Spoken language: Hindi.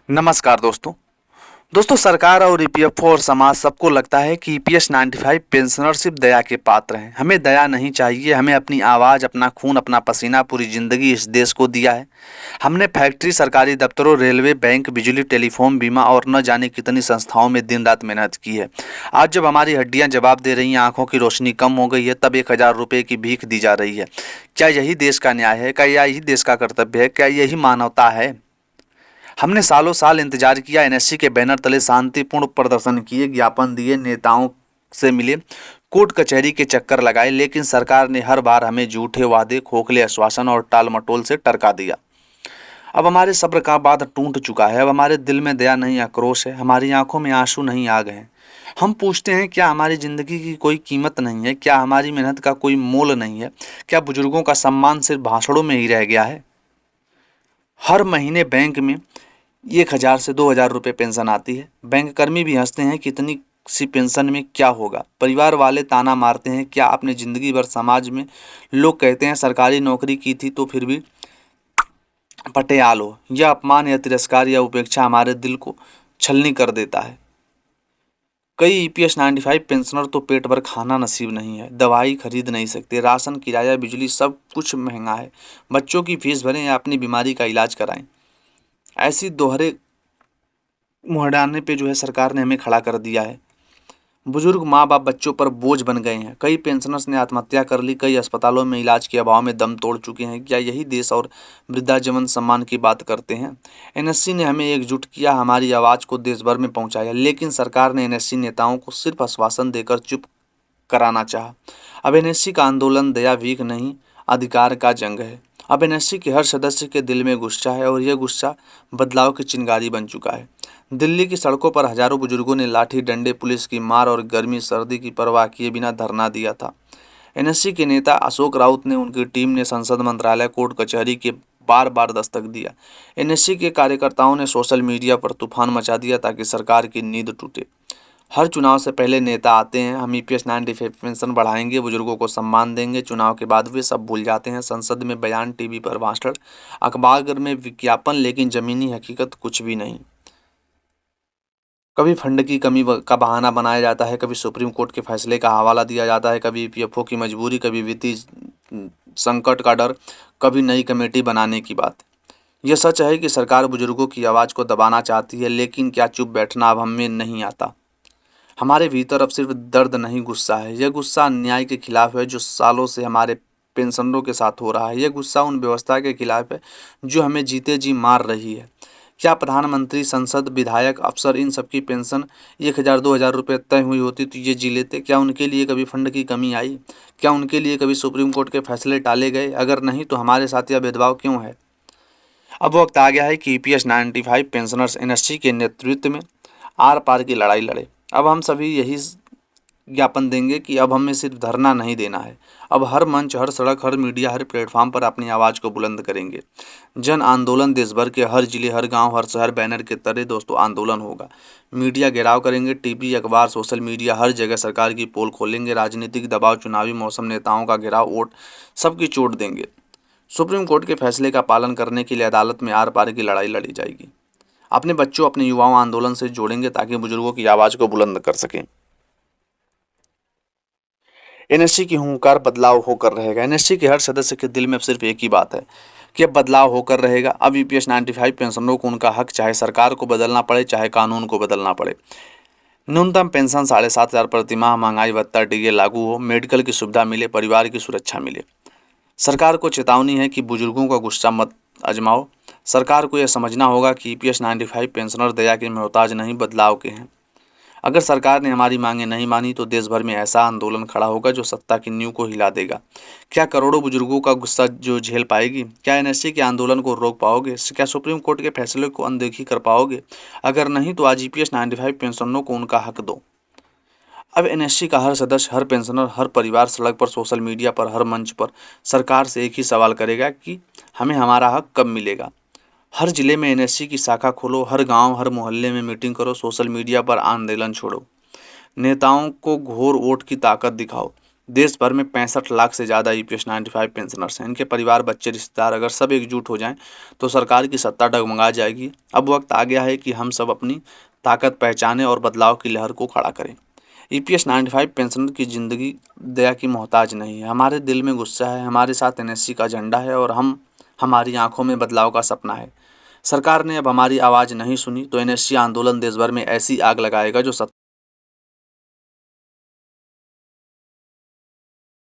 नमस्कार दोस्तों। सरकार और ईपीएफओ और समाज सबको लगता है कि ईपीएस 95 पेंशनर सिर्फ दया के पात्र हैं। हमें दया नहीं चाहिए, हमें अपनी आवाज़, अपना खून, अपना पसीना, पूरी ज़िंदगी इस देश को दिया है। हमने फैक्ट्री, सरकारी दफ्तरों, रेलवे, बैंक, बिजली, टेलीफोन, बीमा और न जाने कितनी संस्थाओं में दिन रात मेहनत की है। आज जब हमारी हड्डियां जवाब दे रही हैं, आंखों की रोशनी कम हो गई है, तब 1,000 रुपये की भीख दी जा रही है। क्या यही देश का न्याय है? क्या यही देश का कर्तव्य है? क्या यही मानवता है? हमने सालों साल इंतजार किया, एनएससी के बैनर तले शांतिपूर्ण प्रदर्शन किए, ज्ञापन दिए, नेताओं से मिले, कोर्ट कचहरी के चक्कर लगाए, लेकिन सरकार ने हर बार हमें झूठे वादे, खोखले आश्वासन और टाल मटोल से टरका दिया। अब हमारे सब्र का बांध टूट चुका है। अब हमारे दिल में दया नहीं, आक्रोश है। हमारी आंखों में आंसू नहीं, आग है। हम पूछते हैं, क्या हमारी जिंदगी की कोई कीमत नहीं है? क्या हमारी मेहनत का कोई मोल नहीं है? क्या बुजुर्गों का सम्मान सिर्फ भाषणों में ही रह गया है? हर महीने बैंक में 1,000 से 2,000 रुपये पेंशन आती है। बैंक कर्मी भी हंसते हैं कि इतनी सी पेंशन में क्या होगा। परिवार वाले ताना मारते हैं, क्या आपने जिंदगी भर समाज में। लोग कहते हैं सरकारी नौकरी की थी तो फिर भी पटियाल हो। यह अपमान या तिरस्कार या उपेक्षा हमारे दिल को छलनी कर देता है। कई ईपीएस 95 पेंशनर तो पेट भर खाना नसीब नहीं है, दवाई खरीद नहीं सकते, राशन, किराया, बिजली सब कुछ महंगा है। बच्चों की फीस भरें या अपनी बीमारी का इलाज कराएं। ऐसी दोहरे मुहराने पे सरकार ने हमें खड़ा कर दिया है। बुजुर्ग माँ बाप बच्चों पर बोझ बन गए हैं। कई पेंशनर्स ने आत्महत्या कर ली, कई अस्पतालों में इलाज के अभाव में दम तोड़ चुके हैं। क्या यही देश और वृद्धाजीवन सम्मान की बात करते हैं? एनएससी ने हमें एकजुट किया, हमारी आवाज़ को देश भर में पहुंचाया, लेकिन सरकार ने एनएससी नेताओं को सिर्फ आश्वासन देकर चुप कराना चाहा। अब एनएससी का आंदोलन दया भीख नहीं, अधिकार का जंग है। अब एनएससी के हर सदस्य के दिल में गुस्सा है और यह गुस्सा बदलाव की चिंगारी बन चुका है। दिल्ली की सड़कों पर हजारों बुजुर्गों ने लाठी डंडे, पुलिस की मार और गर्मी सर्दी की परवाह किए बिना धरना दिया था। एनएससी के नेता अशोक राउत ने, उनकी टीम ने संसद, मंत्रालय, कोर्ट कचहरी के बार बार दस्तक दिया। एनएससी के कार्यकर्ताओं ने सोशल मीडिया पर तूफान मचा दिया ताकि सरकार की नींद टूटे। हर चुनाव से पहले नेता आते हैं, हम ईपीएस 95 पेंशन बढ़ाएंगे, बुजुर्गों को सम्मान देंगे। चुनाव के बाद वे सब भूल जाते हैं। संसद में बयान, टीवी पर भाषण, अखबार में विज्ञापन, लेकिन जमीनी हकीकत कुछ भी नहीं। कभी फंड की कमी का बहाना बनाया जाता है, कभी सुप्रीम कोर्ट के फैसले का हवाला दिया जाता है, कभी ईपीएफओ की मजबूरी, कभी वित्तीय संकट का डर, कभी नई कमेटी बनाने की बात। यह सच है कि सरकार बुजुर्गों की आवाज़ को दबाना चाहती है, लेकिन क्या चुप बैठना अब हमें नहीं आता? हमारे भीतर अब सिर्फ दर्द नहीं, गुस्सा है। यह गुस्सा अन्याय के खिलाफ है जो सालों से हमारे पेंशनरों के साथ हो रहा है। यह गुस्सा उन व्यवस्था के खिलाफ है जो हमें जीते जी मार रही है। क्या प्रधानमंत्री, संसद, विधायक, अफसर, इन सबकी पेंशन 1,000 2,000 रुपये तय हुई होती तो ये जी लेते? क्या उनके लिए कभी फंड की कमी आई? क्या उनके लिए कभी सुप्रीम कोर्ट के फैसले टाले गए? अगर नहीं तो हमारे साथ यह भेदभाव क्यों है? अब वक्त आ गया है कि ईपीएस 95 पेंशनर्स एनएससी के नेतृत्व में आर पार की लड़ाई लड़े। अब हम सभी यही ज्ञापन देंगे कि अब हमें सिर्फ धरना नहीं देना है। अब हर मंच, हर सड़क, हर मीडिया, हर प्लेटफॉर्म पर अपनी आवाज़ को बुलंद करेंगे। जन आंदोलन, देश भर के हर जिले, हर गांव, हर शहर बैनर के तले आंदोलन होगा। मीडिया घेराव करेंगे, टीवी, अखबार, सोशल मीडिया, हर जगह सरकार की पोल खोलेंगे। राजनीतिक दबाव, चुनावी मौसम, नेताओं का घेराव, वोट, सबकी चोट देंगे। सुप्रीम कोर्ट के फैसले का पालन करने के लिए अदालत में आर पार की लड़ाई लड़ी जाएगी। अपने बच्चों, अपने युवाओं आंदोलन से जोड़ेंगे ताकि बुजुर्गों की आवाज़ को बुलंद कर सकें। एनएससी की हुंकार बदलाव होकर रहेगा। एनएससी के हर सदस्य के दिल में सिर्फ एक ही बात है कि अब बदलाव होकर रहेगा। अब ईपीएस 95 पेंशनरों को उनका हक, चाहे सरकार को बदलना पड़े, चाहे कानून को बदलना पड़े। न्यूनतम पेंशन 7,500 प्रतिमाह, महंगाई भत्ता, डीए लागू हो, मेडिकल की सुविधा मिले, परिवार की सुरक्षा मिले। सरकार को चेतावनी है कि बुजुर्गों का गुस्सा मत आजमाओ। सरकार को यह समझना होगा कि ईपीएस 95 पेंशनर दया के मोहताज नहीं, बदलाव के हैं। अगर सरकार ने हमारी मांगें नहीं मानी तो देश भर में ऐसा आंदोलन खड़ा होगा जो सत्ता की नींव को हिला देगा। क्या करोड़ों बुजुर्गों का गुस्सा जो झेल पाएगी? क्या एनएससी के आंदोलन को रोक पाओगे? क्या सुप्रीम कोर्ट के फैसले को अनदेखी कर पाओगे? अगर नहीं तो आज ईपीएस 95 पेंशनरों को उनका हक दो। अब एनएससी का हर सदस्य, हर पेंशनर, हर परिवार सड़क पर, सोशल मीडिया पर, हर मंच पर सरकार से एक ही सवाल करेगा कि हमें हमारा हक कब मिलेगा। हर जिले में एनएससी की शाखा खोलो, हर गांव, हर मोहल्ले में मीटिंग करो, सोशल मीडिया पर आंदोलन छोड़ो, नेताओं को घोर वोट की ताकत दिखाओ, देश भर में 65 लाख से ज़्यादा ईपीएस 95 पेंशनर्स हैं। इनके परिवार, बच्चे, रिश्तेदार अगर सब एकजुट हो जाएं तो सरकार की सत्ता डगमगा जाएगी। अब वक्त आ गया है कि हम सब अपनी ताकत पहचानें और बदलाव की लहर को खड़ा करें। ईपीएस 95 पेंशनर की ज़िंदगी दया की मोहताज नहीं है। हमारे दिल में गुस्सा है, हमारे साथ एनएससी का झंडा है और हमारी आंखों में बदलाव का सपना है। सरकार ने अब हमारी आवाज़ नहीं सुनी तो एनएससी आंदोलन देश भर में ऐसी आग लगाएगा जो